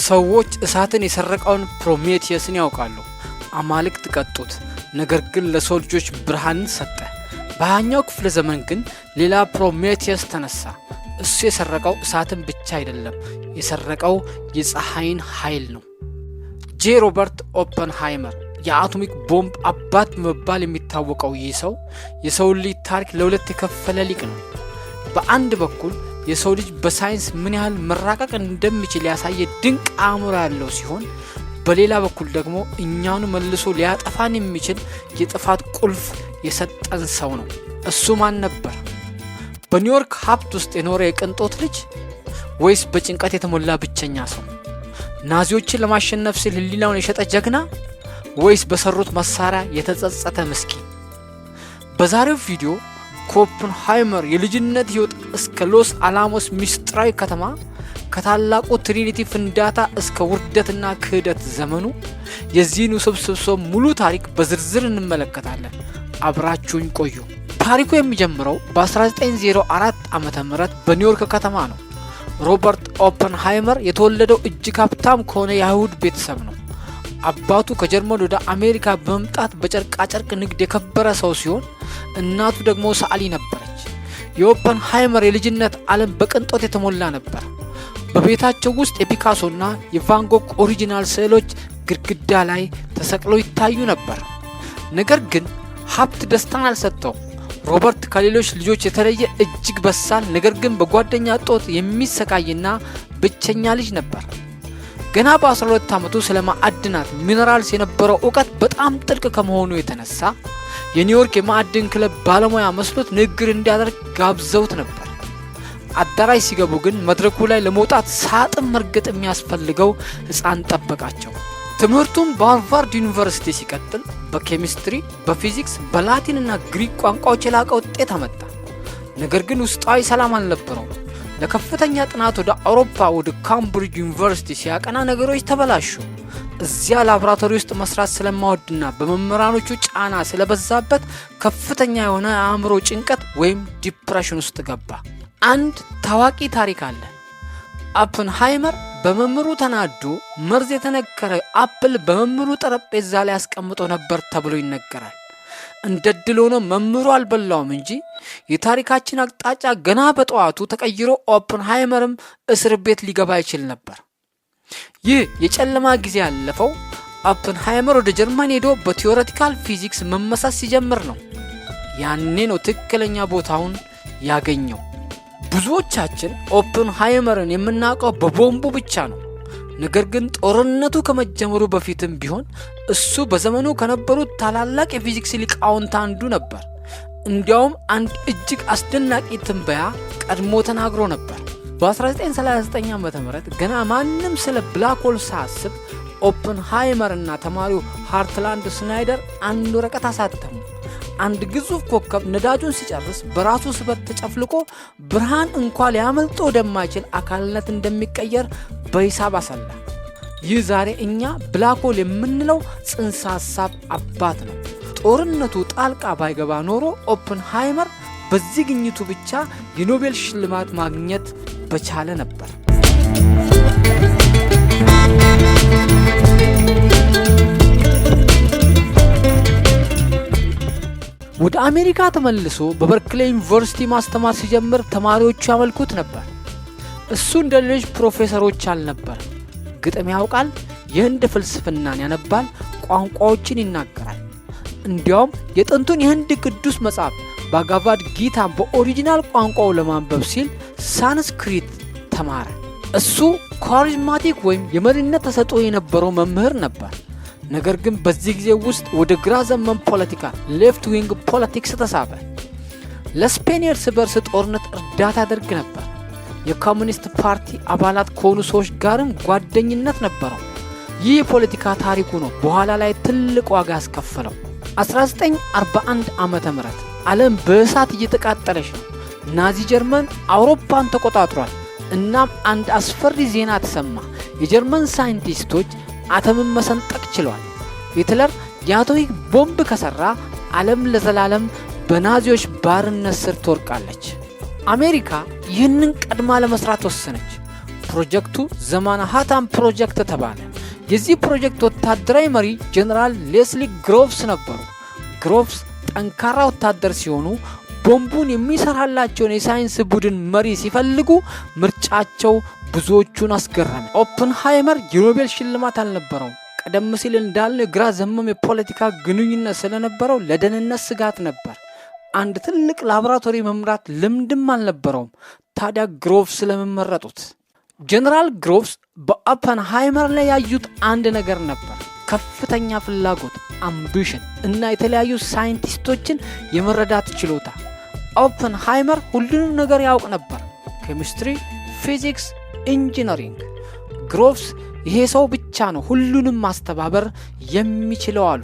ሰዎች እሳትን የሰረቀውን ፕሮሜቲየስን ያውቃሉ። አማልክት ቀጡት፣ ነገር ግን ለሰው ልጆች ብርሃንን ሰጠ። በ20ኛው ክፍለ ዘመን ግን ሌላ ፕሮሜቲየስ ተነሳ። እሱ የሰረቀው እሳትን ብቻ አይደለም፣ የሰረቀው የፀሐይን ኃይል ነው። ጄ ሮበርት ኦፐንሃይመር የአቶሚክ ቦምብ አባት በመባል የሚታወቀው ይህ ሰው የሰው ልጅ ታሪክ ለሁለት የከፈለ ሊቅ ነው። በአንድ በኩል የሰው ልጅ በሳይንስ ምን ያህል መራቀቅ እንደሚችል ያሳየ ድንቅ አእምሮ ያለው ሲሆን፣ በሌላ በኩል ደግሞ እኛኑ መልሶ ሊያጠፋን የሚችል የጥፋት ቁልፍ የሰጠን ሰው ነው። እሱ ማን ነበር? በኒውዮርክ ሀብት ውስጥ የኖረ የቅንጦት ልጅ ወይስ በጭንቀት የተሞላ ብቸኛ ሰው? ናዚዎችን ለማሸነፍ ሲል ህሊናውን የሸጠ ጀግና ወይስ በሰሩት መሳሪያ የተጸጸተ ምስኪን? በዛሬው ቪዲዮ ከኦፐንሃይመር የልጅነት ህይወት እስከ ሎስ አላሞስ ሚስጥራዊ ከተማ፣ ከታላቁ ትሪኒቲ ፍንዳታ እስከ ውርደትና ክህደት ዘመኑ የዚህን ውስብስብ ሰው ሙሉ ታሪክ በዝርዝር እንመለከታለን። አብራችሁኝ ቆዩ። ታሪኩ የሚጀምረው በ1904 ዓመተ ምህረት በኒውዮርክ ከተማ ነው። ሮበርት ኦፐንሃይመር የተወለደው እጅግ ሀብታም ከሆነ የአይሁድ ቤተሰብ ነው። አባቱ ከጀርመን ወደ አሜሪካ በመምጣት በጨርቃጨርቅ ንግድ የከበረ ሰው ሲሆን፣ እናቱ ደግሞ ሰዓሊ ነበረች። የኦፐንሃይመር የልጅነት ዓለም በቅንጦት የተሞላ ነበር። በቤታቸው ውስጥ የፒካሶና የቫንጎግ ኦሪጂናል ስዕሎች ግድግዳ ላይ ተሰቅለው ይታዩ ነበር። ነገር ግን ሀብት ደስታን አልሰጠውም። ሮበርት ከሌሎች ልጆች የተለየ እጅግ በሳል፣ ነገር ግን በጓደኛ እጦት የሚሰቃይና ብቸኛ ልጅ ነበር። ገና በ12 ዓመቱ ስለ ማዕድናት ሚነራልስ የነበረው እውቀት በጣም ጥልቅ ከመሆኑ የተነሳ የኒውዮርክ የማዕድን ክለብ ባለሙያ መስሎት ንግግር እንዲያደርግ ጋብዘውት ነበር። አዳራሽ ሲገቡ ግን መድረኩ ላይ ለመውጣት ሳጥን መርገጥ የሚያስፈልገው ሕፃን ጠበቃቸው። ትምህርቱም በሃርቫርድ ዩኒቨርሲቲ ሲቀጥል በኬሚስትሪ፣ በፊዚክስ፣ በላቲን እና ግሪክ ቋንቋዎች የላቀ ውጤት አመጣ። ነገር ግን ውስጣዊ ሰላም አልነበረውም። ለከፍተኛ ጥናት ወደ አውሮፓ ወደ ካምብሪጅ ዩኒቨርሲቲ ሲያቀና ነገሮች ተበላሹ። እዚያ ላቦራቶሪ ውስጥ መስራት ስለማወድና በመምህራኖቹ ጫና ስለበዛበት ከፍተኛ የሆነ አእምሮ ጭንቀት ወይም ዲፕሬሽን ውስጥ ገባ። አንድ ታዋቂ ታሪክ አለ። ኦፐንሃይመር በመምህሩ ተናዶ መርዝ የተነከረ አፕል በመምህሩ ጠረጴዛ ላይ አስቀምጦ ነበር ተብሎ ይነገራል። እንደድል ሆኖ መምህሩ አልበላውም እንጂ የታሪካችን አቅጣጫ ገና በጠዋቱ ተቀይሮ ኦፐንሃይመርም እስር ቤት ሊገባ ይችል ነበር። ይህ የጨለማ ጊዜ ያለፈው ኦፐንሃይመር ወደ ጀርመን ሄዶ በቲዎሬቲካል ፊዚክስ መመሳት ሲጀምር ነው። ያኔ ነው ትክክለኛ ቦታውን ያገኘው። ብዙዎቻችን ኦፐንሃይመርን የምናውቀው በቦምቡ ብቻ ነው። ነገር ግን ጦርነቱ ከመጀመሩ በፊትም ቢሆን እሱ በዘመኑ ከነበሩት ታላላቅ የፊዚክስ ሊቃውንት አንዱ ነበር። እንዲያውም አንድ እጅግ አስደናቂ ትንበያ ቀድሞ ተናግሮ ነበር። በ1939 ዓ.ም ገና ማንም ስለ ብላክ ሆል ሳያስብ ኦፐንሃይመር እና ተማሪው ሃርትላንድ ስናይደር አንድ ወረቀት አሳተሙ። አንድ ግዙፍ ኮከብ ነዳጁን ሲጨርስ በራሱ ስበት ተጨፍልቆ ብርሃን እንኳን ሊያመልጦ ወደማይችል አካልነት እንደሚቀየር በሂሳብ አሰላ። ይህ ዛሬ እኛ ብላክ ሆል የምንለው ጽንሰ ሐሳብ አባት ነው። ጦርነቱ ጣልቃ ባይገባ ኖሮ ኦፐንሃይመር በዚህ ግኝቱ ብቻ የኖቤል ሽልማት ማግኘት በቻለ ነበር። ወደ አሜሪካ ተመልሶ በበርክሌ ዩኒቨርሲቲ ማስተማር ሲጀምር ተማሪዎቹ ያመልኩት ነበር። እሱ እንደ ሌሎች ፕሮፌሰሮች አልነበር። ግጥም ያውቃል፣ የህንድ ፍልስፍናን ያነባል፣ ቋንቋዎችን ይናገራል። እንዲያውም የጥንቱን የህንድ ቅዱስ መጽሐፍ ባጋቫድ ጊታን በኦሪጂናል ቋንቋው ለማንበብ ሲል ሳንስክሪት ተማረ። እሱ ካሪዝማቲክ ወይም የመሪነት ተሰጥኦ የነበረው መምህር ነበር። ነገር ግን በዚህ ጊዜ ውስጥ ወደ ግራ ዘመን ፖለቲካ ሌፍት ዊንግ ፖለቲክስ ተሳበ። ለስፔን የእርስ በርስ ጦርነት እርዳታ ያደርግ ነበር። የኮሙኒስት ፓርቲ አባላት ከሆኑ ሰዎች ጋርም ጓደኝነት ነበረው። ይህ የፖለቲካ ታሪኩ ነው በኋላ ላይ ትልቅ ዋጋ ያስከፈለው። 1941 ዓመተ ምህረት ዓለም በእሳት እየተቃጠለች ነው። ናዚ ጀርመን አውሮፓን ተቆጣጥሯል። እናም አንድ አስፈሪ ዜና ተሰማ። የጀርመን ሳይንቲስቶች አተምን መሰንጠቅ ችሏል። ሂትለር የአቶሚክ ቦምብ ከሰራ ዓለም ለዘላለም በናዚዎች ባርነት ስር ትወድቃለች። አሜሪካ ይህንን ቀድማ ለመስራት ወሰነች። ፕሮጀክቱ ዘማንሃታን ፕሮጀክት ተባለ። የዚህ ፕሮጀክት ወታደራዊ መሪ ጀነራል ሌስሊ ግሮቭስ ነበሩ። ግሮቭስ ጠንካራ ወታደር ሲሆኑ ቦምቡን የሚሰራላቸውን የሳይንስ ቡድን መሪ ሲፈልጉ ምርጫቸው ብዙዎቹን አስገረመ። ኦፕንሃይመር የኖቤል ሽልማት አልነበረውም። ቀደም ሲል እንዳልነው ግራ ዘመም የፖለቲካ ግንኙነት ስለነበረው ለደህንነት ስጋት ነበር። አንድ ትልቅ ላቦራቶሪ መምራት ልምድም አልነበረውም። ታዲያ ግሮቭስ ስለመረጡት ጀነራል ግሮቭስ በኦፕንሃይመር ላይ ያዩት አንድ ነገር ነበር። ከፍተኛ ፍላጎት አምቢሽን እና የተለያዩ ሳይንቲስቶችን የመረዳት ችሎታ። ኦፕንሃይመር ሁሉንም ነገር ያውቅ ነበር፣ ኬሚስትሪ፣ ፊዚክስ፣ ኢንጂነሪንግ። ግሮቭስ ይሄ ሰው ብቻ ነው ሁሉንም ማስተባበር የሚችለው አሉ።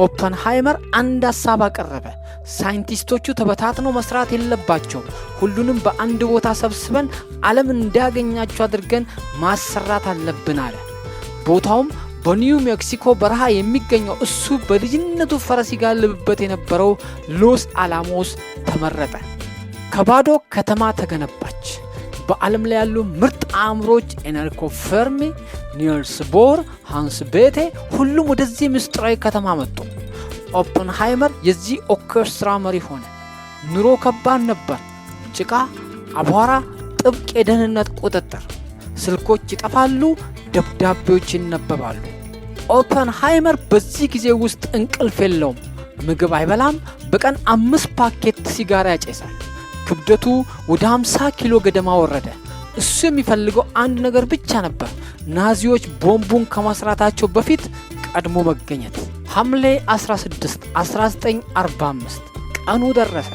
ኦፕንሃይመር አንድ ሀሳብ አቀረበ። ሳይንቲስቶቹ ተበታትነው መስራት የለባቸውም፣ ሁሉንም በአንድ ቦታ ሰብስበን ዓለም እንዲያገኛቸው አድርገን ማሰራት አለብን አለ። ቦታውም በኒው ሜክሲኮ በረሃ የሚገኘው እሱ በልጅነቱ ፈረስ ይጋልብበት የነበረው ሎስ አላሞስ ተመረጠ። ከባዶ ከተማ ተገነባች። በዓለም ላይ ያሉ ምርጥ አእምሮች ኤንሪኮ ፈርሚ፣ ኒልስ ቦር፣ ሃንስ ቤቴ ሁሉም ወደዚህ ምስጢራዊ ከተማ መጡ። ኦፕንሃይመር የዚህ ኦርኬስትራ መሪ ሆነ። ኑሮ ከባድ ነበር። ጭቃ፣ አቧራ፣ ጥብቅ የደህንነት ቁጥጥር። ስልኮች ይጠፋሉ፣ ደብዳቤዎች ይነበባሉ። ኦፕንሃይመር በዚህ ጊዜ ውስጥ እንቅልፍ የለውም። ምግብ አይበላም። በቀን 5 ፓኬት ሲጋራ ያጨሳል። ክብደቱ ወደ 50 ኪሎ ገደማ ወረደ። እሱ የሚፈልገው አንድ ነገር ብቻ ነበር፣ ናዚዎች ቦምቡን ከመስራታቸው በፊት ቀድሞ መገኘት። ሐምሌ 16 1945 ቀኑ ደረሰ።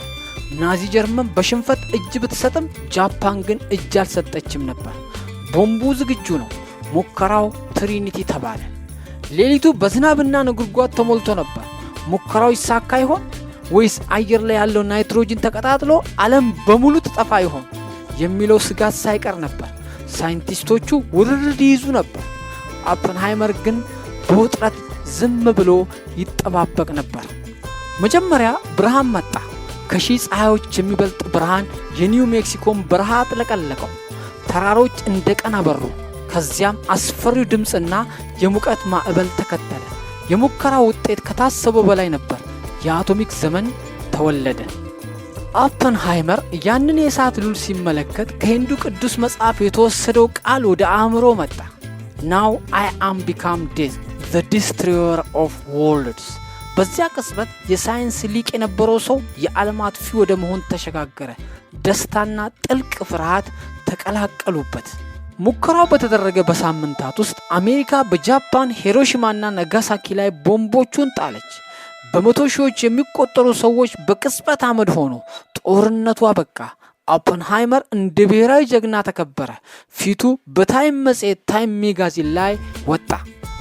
ናዚ ጀርመን በሽንፈት እጅ ብትሰጥም ጃፓን ግን እጅ አልሰጠችም ነበር። ቦምቡ ዝግጁ ነው። ሙከራው ትሪኒቲ ተባለ። ሌሊቱ በዝናብና ነጎድጓድ ተሞልቶ ነበር። ሙከራው ይሳካ ይሆን ወይስ አየር ላይ ያለው ናይትሮጅን ተቀጣጥሎ ዓለም በሙሉ ትጠፋ ይሆን የሚለው ስጋት ሳይቀር ነበር። ሳይንቲስቶቹ ውርርድ ይይዙ ነበር። ኦፕንሃይመር ግን በውጥረት ዝም ብሎ ይጠባበቅ ነበር። መጀመሪያ ብርሃን መጣ። ከሺህ ፀሐዮች የሚበልጥ ብርሃን የኒው ሜክሲኮን በረሃ አጥለቀለቀው። ተራሮች እንደ ቀን አበሩ። ከዚያም አስፈሪው ድምፅና የሙቀት ማዕበል ተከተለ። የሙከራ ውጤት ከታሰበው በላይ ነበር። የአቶሚክ ዘመን ተወለደ። ኦፕንሃይመር ያንን የእሳት ሉል ሲመለከት ከሂንዱ ቅዱስ መጽሐፍ የተወሰደው ቃል ወደ አእምሮ መጣ። ናው አይ አም ቢካም ዴዝ ዘ ዲስትሮየር ኦፍ ወርልድስ። በዚያ ቅጽበት የሳይንስ ሊቅ የነበረው ሰው የዓለም አጥፊ ወደ መሆን ተሸጋገረ። ደስታና ጥልቅ ፍርሃት ተቀላቀሉበት። ሙከራው በተደረገ በሳምንታት ውስጥ አሜሪካ በጃፓን ሂሮሺማና ናጋሳኪ ላይ ቦምቦቹን ጣለች። በመቶ ሺዎች የሚቆጠሩ ሰዎች በቅጽበት አመድ ሆኑ። ጦርነቱ አበቃ። ኦፕንሃይመር እንደ ብሔራዊ ጀግና ተከበረ። ፊቱ በታይም መጽሔት ታይም ሜጋዚን ላይ ወጣ።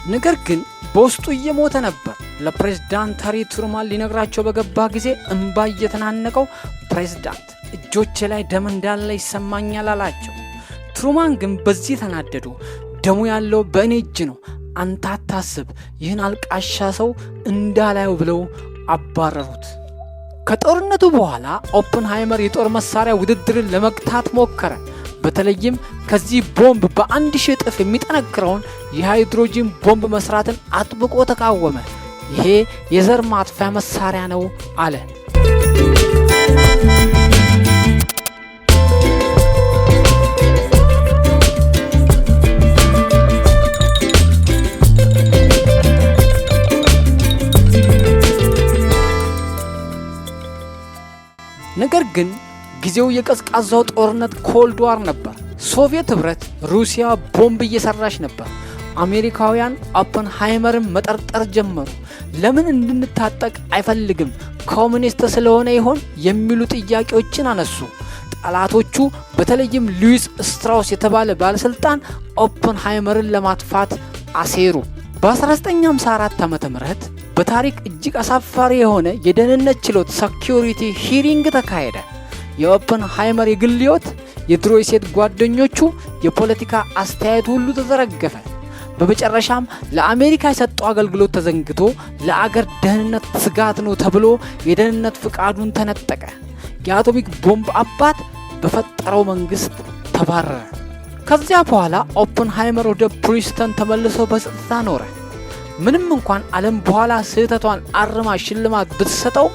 ነገር ግን በውስጡ እየሞተ ነበር። ለፕሬዝዳንት ሃሪ ትሩማን ሊነግራቸው በገባ ጊዜ እንባ እየተናነቀው ፕሬዝዳንት እጆቼ ላይ ደም እንዳለ ይሰማኛል አላቸው። ትሩማን ግን በዚህ ተናደዱ። ደሙ ያለው በእኔ እጅ ነው፣ አንተ አታስብ፣ ይህን አልቃሻ ሰው እንዳላዩ ብለው አባረሩት። ከጦርነቱ በኋላ ኦፕንሃይመር የጦር መሳሪያ ውድድርን ለመግታት ሞከረ። በተለይም ከዚህ ቦምብ በ1000 እጥፍ የሚጠነክረውን የሃይድሮጂን ቦምብ መስራትን አጥብቆ ተቃወመ። ይሄ የዘር ማጥፊያ መሳሪያ ነው አለ። ነገር ግን ጊዜው የቀዝቃዛው ጦርነት ኮልድ ዋር ነበር። ሶቪየት ህብረት ሩሲያ ቦምብ እየሰራች ነበር። አሜሪካውያን ኦፕንሃይመርን መጠርጠር ጀመሩ። ለምን እንድንታጠቅ አይፈልግም? ኮሙኒስት ስለሆነ ይሆን የሚሉ ጥያቄዎችን አነሱ። ጠላቶቹ በተለይም ሉዊስ ስትራውስ የተባለ ባለስልጣን ኦፕንሃይመርን ለማጥፋት አሴሩ። በ1954 ዓ.ም በታሪክ እጅግ አሳፋሪ የሆነ የደህንነት ችሎት ሴኩሪቲ ሂሪንግ ተካሄደ። የኦፕንሃይመር የግል ህይወት፣ የድሮ የሴት ጓደኞቹ፣ የፖለቲካ አስተያየት ሁሉ ተዘረገፈ። በመጨረሻም ለአሜሪካ የሰጠው አገልግሎት ተዘንግቶ ለአገር ደህንነት ስጋት ነው ተብሎ የደህንነት ፍቃዱን ተነጠቀ። የአቶሚክ ቦምብ አባት በፈጠረው መንግስት ተባረረ። ከዚያ በኋላ ኦፕንሃይመር ወደ ፕሪንስተን ተመልሶ በጸጥታ ኖረ። ምንም እንኳን ዓለም በኋላ ስህተቷን አርማ ሽልማት ብትሰጠው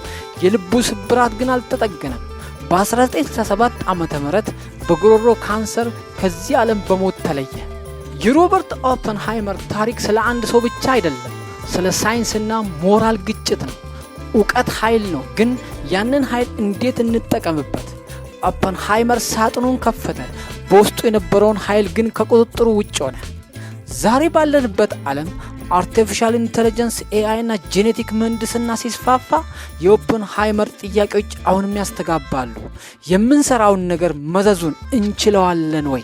የልቡ ስብራት ግን አልተጠገነም። በ1967 ዓመተ ምህረት በጉሮሮ ካንሰር ከዚህ ዓለም በሞት ተለየ። የሮበርት ኦፕንሃይመር ታሪክ ስለ አንድ ሰው ብቻ አይደለም፣ ስለ ሳይንስና ሞራል ግጭት ነው። ዕውቀት ኃይል ነው፣ ግን ያንን ኃይል እንዴት እንጠቀምበት? ኦፕንሃይመር ሳጥኑን ከፈተ፣ በውስጡ የነበረውን ኃይል ግን ከቁጥጥሩ ውጭ ሆነ። ዛሬ ባለንበት ዓለም አርቲፊሻል ኢንተለጀንስ ኤአይ እና ጄኔቲክ ምህንድስና ሲስፋፋ የኦፕንሃይመር ጥያቄዎች አሁንም ያስተጋባሉ። የምንሰራውን ነገር መዘዙን እንችለዋለን ወይ?